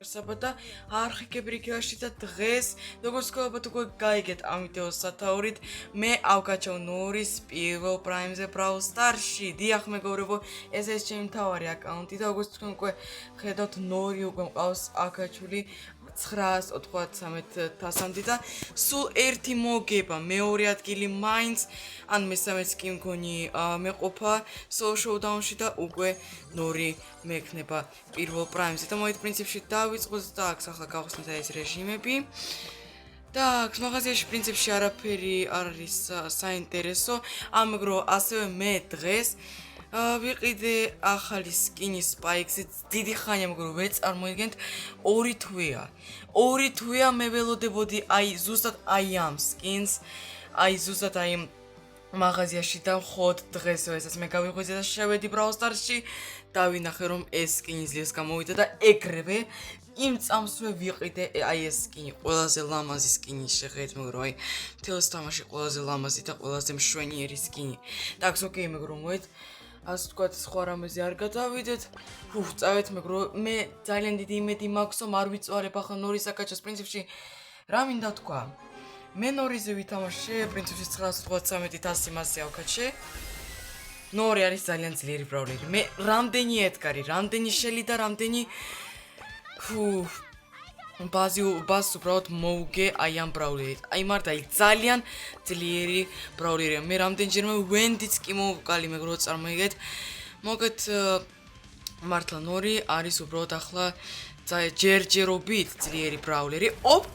საბადა არხიკებრი გაში და დღეს როგორც გქონებათ უკვე გაიგეთ ამ ვიდეოს სათაურით მე ავკაჩავ ნორის პირველ პრაიმზე Brawl Stars-ში დიახ მეგობრებო ეს არის ჩემი მთავარი აკაუნტი და როგორც თქვენ უკვე ხედავთ ნორი უკვე მყავს აკაჩული 993,000-ამდე და სულ ერთი მოგება მეორე ადგილი მაინც ან მესამეც კი მგონი მეყოფა Soul Showdown-ში და უკვე ნორი მექნება პირველ პრაიმზე და მოით პრინციპში დავიწყოთ და აქ ახლა გავხსნით ეს რეჟიმები და აქ მაღაზიაში პრინციპში არაფერი არ არის საინტერესო ამგრო ასევე მე დღეს ვიყიდე ახალი სკინი Spikes-ი დიდი ხანია მაგრამ ვერ წარმოიდგენთ ორი თვეა მე ველოდებოდი აი ზუსტად აი ამ სკინს აი ზუსტად აი მაღაზიაში და ხოთ დღესო ესაც მე გავიღვიძე და შევედი Brawl Stars-ში და ვინახე რომ ეს სკინი ძლიერს გამოვიდა და ეგრევე იმ წამსვე ვიყიდე აი ეს სკინი ყველაზე ლამაზი სკინი შეხედეთ მაგრამ აი თელს თამაში ყველაზე ლამაზი და ყველაზე მშვენიერი სკინი და აქ ოკეი მაგრამ მოეთ ასე თქვათ სხვა რამეზე არ გადავიდეთ წავით მაგრამ მე ძალიან დიდი იმედი მაქვს რომ არ ვიწვარებ ახლა ნორის აკაჩოს პრინციპში რა მინდა თქვა მე ნორიზე ვითამაშე პრინციპში 993,000 მასე ავკაჩე ნორი არის ძალიან ძლიერი ბრაულერი მე რამდენი ედგარი რამდენი შელი და რამდენი ბაზს უბრალოდ მოუგე აი ამ ბრაულერით აი მართა აი ძალიან ძლიერი ბრაულერია მე რამდენჯერმე ვენდიც კი მოვკალი მე როგორ წარმოიგეთ მოგეთ მართლა ნორი არის უბრალოდ ახლა ჯერჯერობით ძლიერი ბრაულერი ოპ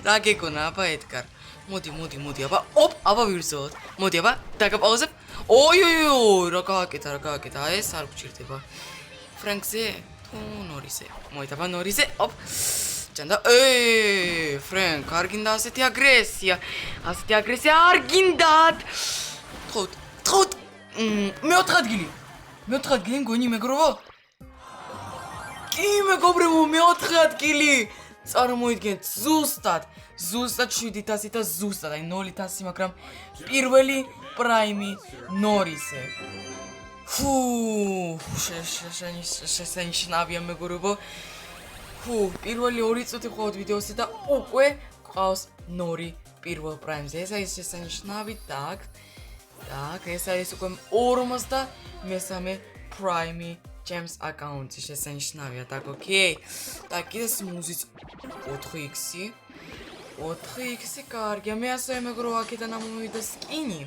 რა გეკონა აბა ედგარ მოდი აბა ოპ აბა ვირზოთ მოდი აბა დაგაპაუზებ ოი რა გააკეთა ეს არ გჭირდება ფრენკზე ნორიზე მოიტაბა ნორიზე ოპ ჯანდა ფრენკ არ გინდა ასეთი აგრესია არ გინდათ თხოთ მეოთხე ადგილი მგონი მეგროვო კი მეგობრებო მეოთხე ადგილი წარმოიდგენთ ზუსტად 700 და ზუსტად აი 0,100 მაგრამ პირველი პრაიმი ნორიზე შესანიშნავია მეგობრებო პირველი 2 წუთი ხოვთ ვიდეოსზე და უკვე ყავს ნორი პირველ პრაიმზე ეს არის შესანიშნავი და ეს არის უკვე 53 პრაიმი Gems აკაუნტი შესანიშნავია და ოკეი და კიდე სმუზიც 4x კარგია მე ასევე მეგობრებო აქედან ამოვიდა სკინი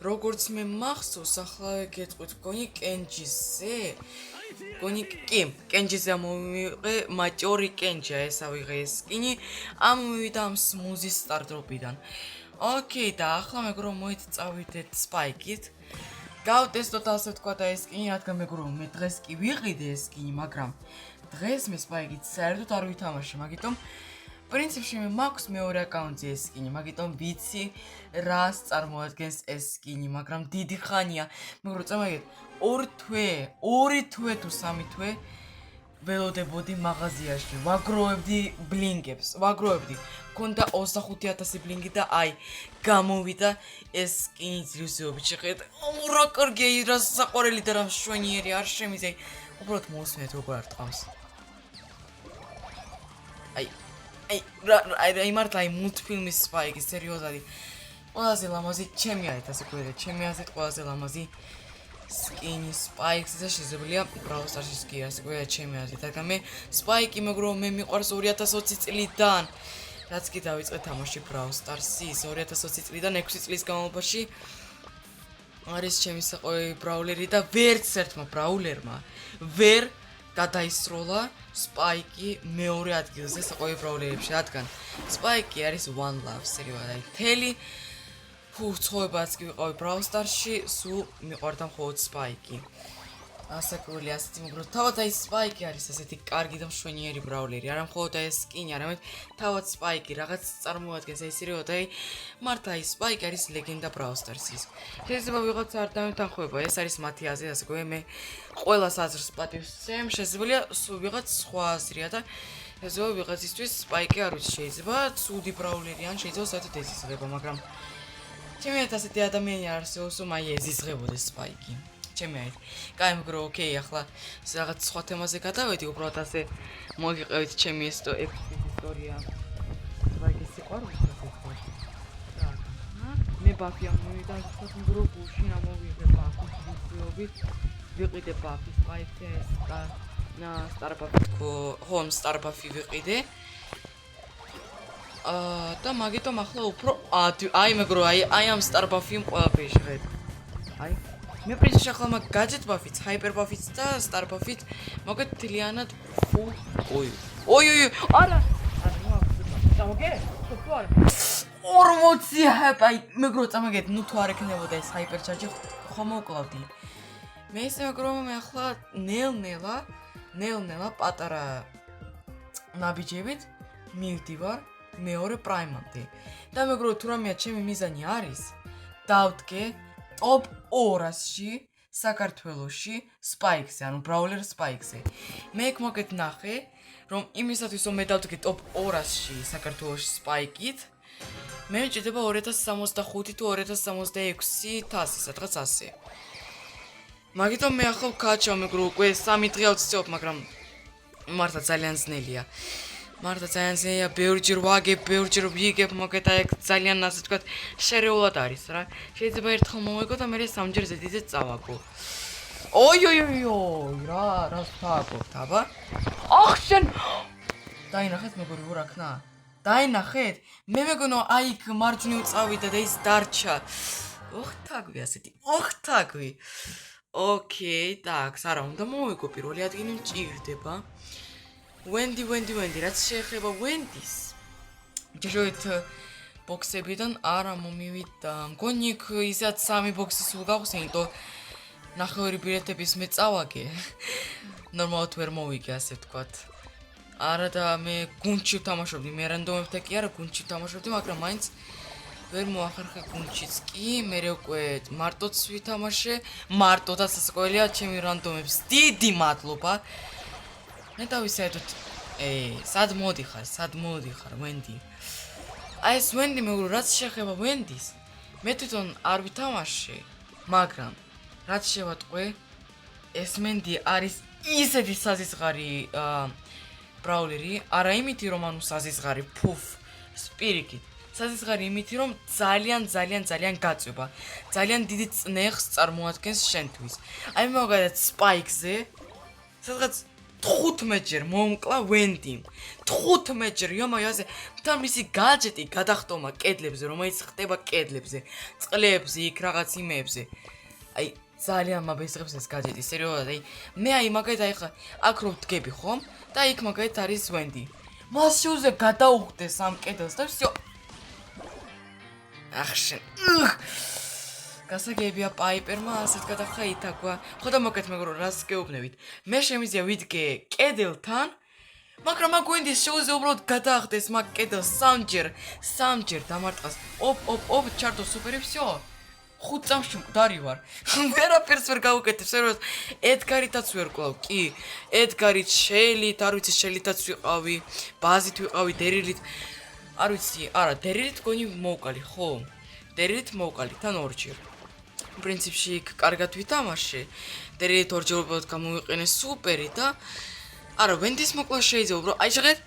როგორც მე მახსოვს ახლა გეტყვით გონი კენჯიზე ამოვიღე მაჭორი კენჯია ეს ავიღე ეს სკინი ამოვიდა ამ სმუზის სტარტოპიდან ოკეი და ახლა მეგობრებო მოით წავიდეთ Spike-ით გავტესტოთ ასე თქვა და ეს სკინი რადგან მეგობრებო მე დღეს კი ვიყიდე ეს სკინი მაგრამ დღეს მე Spike-ით საერთოდ არ ვითამაშე მაგიტომ პრინციპში მე მაქვს მეორე აკაუნტზე ეს სკინი მაგიტომ ვიცი რას წარმოადგენს ეს სკინი მაგრამ დიდი ხანია მაგრამ წამაგეთ ორი თვე თუ სამი თვე ველოდებოდი მაღაზიაში ვაგროვებდი ბლინგებს მქონდა 25,000 ბლინგი და აი გამოვიდა ეს სკინი ძლივსეობით შეხედეთ რა კარგია რა საყვარელი და რა მშვენიერი არ შემიძლია უბრალოდ მოსმენთ როგორ არ ტყავს აი მართლა აი მულტფილმის Spike სერიოზად ყველაზე ლამაზი ჩემი აზრით ასე გვერდე ჩემი აზრით ყველაზე ლამაზი სკინი Spike-ს და შესაძლებელია Brawl Stars-ის კი ასე გვერდე ჩემი აზრით რადგან მე Spike-ი მეგრო მე მიყვარს 2020 წლიდან რაც კი დავიწყე თამაში Brawl Stars-ის 2020 წლიდან 6 წლის განმავლობაში არის ჩემი საყვარელი ბრაულერი და ვერც ერთმა ბრაულერმა ვერ გადაისროლა Spike-ი მეორე ადგილზე საყვარელი ბრაულერებში რადგან Spike-ი არის one love სერიოზად აი თელი ცხოვრებაც კი ვიყავი Brawl Stars-ში სულ მიყვარდა მხოლოდ Spike-ი ასაკურელი ასეთი მაგრამ თავად აი Spike-ი არის ასეთი კარგი და მშვენიერი ბრაულერი არა მხოლოდ აი ეს სკინი არამედ თავად Spike-ი რაღაც წარმოადგენს აი სერიოზად აი მართა აი Spike-ი არის ლეგენდა Brawl Stars-ის შეიძლება ვიღაცა არ დამეთანხმება ეს არის მათი აზრი ასე გვე მე ყველას აზრს პატივს ვცემ შესაძლებელია ვიღაც სხვა აზრია და ესეო ვიღაცისთვის Spike-ი არ ვიცი შეიძლება ცუდი ბრაულერი ან შეიძლება საერთოდ ეზიზღება მაგრამ ჩემი ასეთი ადამიანი არ არსებობს რომ აი ეზიზღებოდეს Spike-ი ჩემი აი. კაი, მეგრო, ოკეი, ახლა რაღაც სხვა თემაზე გადავედი, უბრალოდ ასე მოგიყევით ჩემი ეს ისტორია. ვაი, ეს სიყვარული მე ბაფი ამოვიდა თქვა მეგრო გუშინ ამოვიღე ბაფის ვიძიობით ვიყიდე ბაფის პაიქზე ეს სტარბაფი ჰომ სტარბაფი ვიყიდე და მაგიტომ ახლა უფრო აი მეგრო აი ამ სტარბაფიმ ყველაფერი შეხედე აი მე პრინციპში ახლა მაგ გაჯეტ ბაფიც ჰაიპერ ბაფიც და სტარბაფიც მოგეთ თლიანად ფულ ოი არა გამოგე თუ არა 40 აი მეგრო წამაგეთ ნუ თუ არ ეკნებოდა ეს ჰაიპერ ჩარჯი ხომ მოკლავდი მე ისე მეგრო მე ახლა ნელ-ნელა პატარა ნაბიჯებით მივდივარ მეორე პრაიმამდე და მეგრო თუ რამეა ჩემი მიზანი არის დავდგე ტოპ 200-ში საქართველოში სპაიქზე ანუ ბრაულერ სპაიქზე მე ეგ მოგეთ ნახე რომ იმისათვის რომ მე დავდგე ტოპ 200-ში საქართველოში სპაიკით მე მჭირდება 2065 თუ 2066 სადღაც ასე. მაგიტომ მე ახლა ვქაჩავ მეგრო უკვე 3 დღეა ვცდილობ, მაგრამ მართლა ძალიან ძნელია. ბევრჯერ ვაგებ, ბევრჯერ ვიგებ, მოგეთა ეგ ძალიან ასე თქვა შერეულად არის რა. შეიძლება ერთხელ მოვეგო და მე სამჯერ ზედიზედ წავაგო. ოი რა ვთქვათ, აბა? ახ შენ დაინახეთ მეგორი რა ქნა? დაინახეთ? მე მეგონო აი იქ მარჯვნივ წავიდა და ის დარჩა. ოხთაგვი ასეთი. ოხთაგვი. ოკეი, так, არა უნდა მოვიგო პირველი ადგილი მჭირდება. ვენდი, რაც შეეხება ვენდის. ჯერჯერობით ბოქსებიდან არა მომივიდა. მგონი იქ ისაც 3 ბოქსი სულ გაქვს, იმიტომ ნახევარი ბილეთების მე წავაგე. ნორმალურად ვერ მოვიგე, ასე ვთქვათ. არა და მე გუნდში ვთამაშობდი, მე რანდომებთან კი არა გუნდში ვთამაშობდი, მაგრამ მაინც ვერ მოახერხე გუნდშიც კი, მე უკვე მარტოც ვითამაშე, მარტო და სასკოლია ჩემი რანდომებს. დიდი მადლობა. მე დავისაერთოდ სად მოდიხარ ვენდი. აი ეს ვენდი მეგრო რაც შეეხება ვენდის, მე თვითონ არ ვითამაშე, მაგრამ რაც შევატყვე, ეს ვენდი არის ისეთი საზისხარი ბრაულერი, არა იმითი რომ ანუ საზისხარი ფუფ სპირიკით. საზისხარი იმითი რომ ძალიან გაწვება. ძალიან დიდი წნეხს წარმოადგენს შენთვის. აი მოგადეთ სპაიქზე, სადღაც 15-ჯერ მომკლა ვენდიმ. 15-ჯერ, იომაიაზე, თან მისი გაჯეტი გადახტომა კედლებზე, რომელიც ხდება კედლებზე, წყლებზე, იქ რაღაც იმეებზე. აი ძალიან მაბესრებს ეს გაჯეტი, სერიოზულად, აი მე აი მაგალითად აი ხა აქ რო ვდგები ხომ და იქ მაგალითად არის ვენდი. მას შეუძლია გადაუხდეს ამ კედელს და всё. ახშენ. გასაგებია პაიპერმა ასეთ გადახა ითაქვა. ხო და მოკეთ მეგრო რას გეუბნებით. მე შემიძლია ვიდგე კედელთან, მაგრამ მაგ ვენდის შეუძლია უბრალოდ გადაახდეს მაგ კედელს 3ჯერ დამარტყას. ოპ ჩარტო სუპერი всё. 5 წამში მკვდარი ვარ. ვერაფერს ვერ გავუკეთებ, სერიოზულად. ედგარითაც ვერ კლავ, კი. ედგარით, შელით, არ ვიცი, შელითაც ვიყავი, ბაზით ვიყავი, დერილით. არ ვიცი, არა, დერილით გონი მოვკალი, ხო? დერილით მოვკალი, თან 2ჯერ. პრინციპში იქ კარგად ვითამაშე. დერილით 2ჯერ უბრალოდ გამოვიყენე სუპერი და არა, ვენდის მოკლა შეიძლება, უბრალოდ. აი შეხედეთ,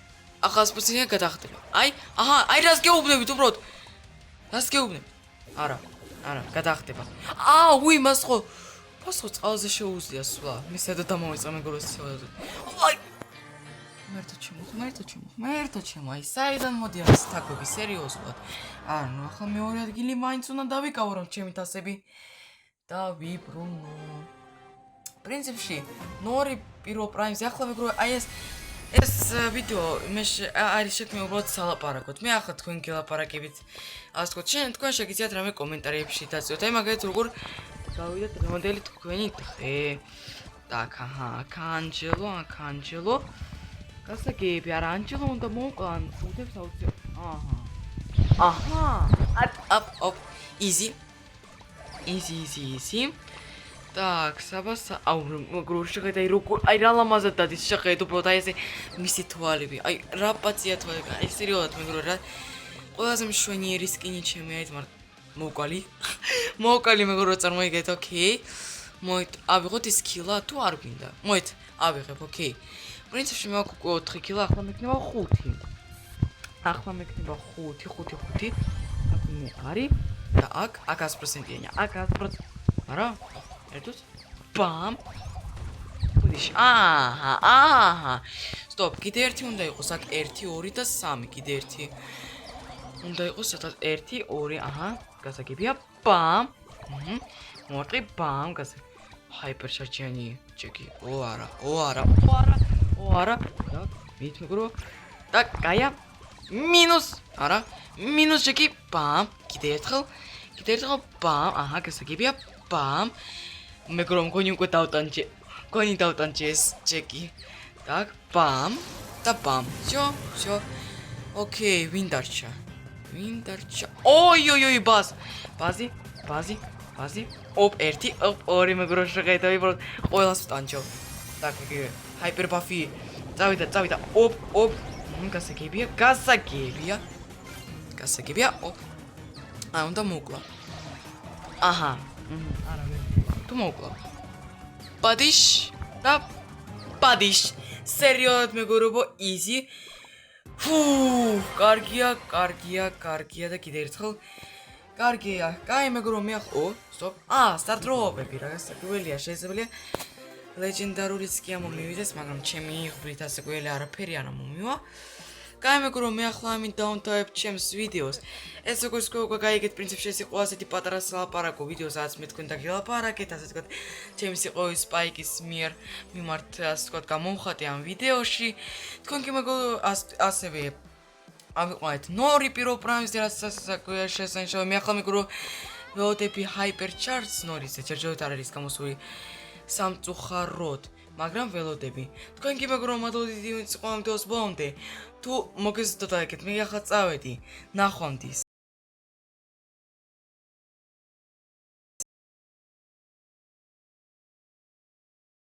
ახალსფერწლიანი გადახდება. აი რას გეუბნებით უბრალოდ? რას გეუბნებით? არა, გადახდება. მას ხო წყალზე შეუძლია სვლა. მისა და დამოვიწყე მეგროს ცელად. აი მერტო ჩემო, აი საიდან მოდიან ეს თაგვები, სერიოზულად. არა, ნუ ახლა მეორე ადგილი მაინც უნდა დავიკავო რომ ჩემი თასები დავიბრუნო. პრინციპში, ნორი პირველ პრაიმზე ახლა მეგრო აი ეს ვიდეო მე არის შექმნილი უბრალოდ სალაპარაკოდ. მე ახლა თქვენ გელაპარაკებით. ასე ვთქვათ, თქვენ შეგიძლიათ რამე კომენტარებში დაწვეთ. აი მაგალითად როგორ გავიდა დღევანდელი თქვენი დღე. так, კანჯელო. გასაგები, არა, ანჯელო უნდა მოვკლან, უდებს აუციო. easy. так, საბას გრურ შეხედე როგორ აი რა ლამაზად დადის შეხედე უბრალოდ აი ესე მისი თვალები. აი რა პაცია თვალები. აი სერიოზულად მეგრო რა ყველაზე მშვენიერი სკინი ჩემი აი მოვკალი მეგრო წარმოიგეთ, ოკეი. მოით ავიღოთ ის კილა თუ არ გვინდა. მოით ავიღებ, ოკეი. პრინციპში მე აქვს უკვე 4 კილა, ახლა მექნება 5. ახლა მექნება 5. აქ მე არის და აქ 100%-იანია. აქ 100%. არა? ერთუს. ბამ. ოდიში. აჰა. სტოპ, კიდე ერთი უნდა იყოს. აქ 1, 2 და 3, კიდე ერთი. უნდა იყოს სადაც 1, 2, აჰა. გასაგებია. ბამ. მოვარტყი ბამ, ჰაიპერჩარჯიანი ჯექი. ო არა. და მithmegro და კაია. მინუს. არა. მინუს ჯექი. ბამ. კიდე ერთხელ ბამ. აჰა, გასაგებია. ბამ. მეგრო მგონი უკვე დავტანჯე. მგონი დავტანჯე ეს ჯექი. так, ბამ და ბამ. всё. ოკეი, ვინ დარჩა? ოი, ბაზი. ოპ, 1, ოპ, 2 მეგრო შეხედავი, ყველას ვტანჯო. так, იგივე. ჰაიპერ ბაფი. წავიდა. ოპ. გასაგებია. ოპ. უნდა მოკლა. აჰა. არა მე. თუ მოკლა. ბადიშ. სერიოზად მეგობრებო, easy. კარგია და კიდე ერთხელ. კარგია. კაი მეგობრებო, მე ახლა სტოპ. სტარტროუპები რაღაც გველია შეიძლება ლეგენდარულიც კი ამომივიდეს, მაგრამ ჩემი იღბლით ასე გველი არაფერი არ მომივა. კაი მეგობრებო, მე ახლა ამით დავამთავრებ ჩემს ვიდეოს. ეს როგორც უკვე გაიგეთ, პრინციპში ეს იყო ასეთი პატარა სალაპარაკო ვიდეო, სადაც მე თქვენ დაგილაპარაკეთ, ასე ვთქვათ, ჩემს იყო სპაიკის მიმართ, ასე ვთქვათ, გამოვხატე ამ ვიდეოში. თქვენ კი მეგობრებო, ასევე ავიყვანეთ ნორი პირველ პრაიმს, რაც საქმეა შესანიშნავი. მე ახლა მეგობრებო, ველოდები ჰაიპერჩარჯს ნორიზე, ჯერჯერობით არ არის გამოსული სამწუხაროდ, მაგრამ ველოდები. თქვენ კი მეგობრებო, მადლობთ დიდი ვინც იყო ამ ვიდეოს ბოლომდე. თუ მოგეზრდოთ აიგეთ, მე ახლა წავედი. ნახვამდის.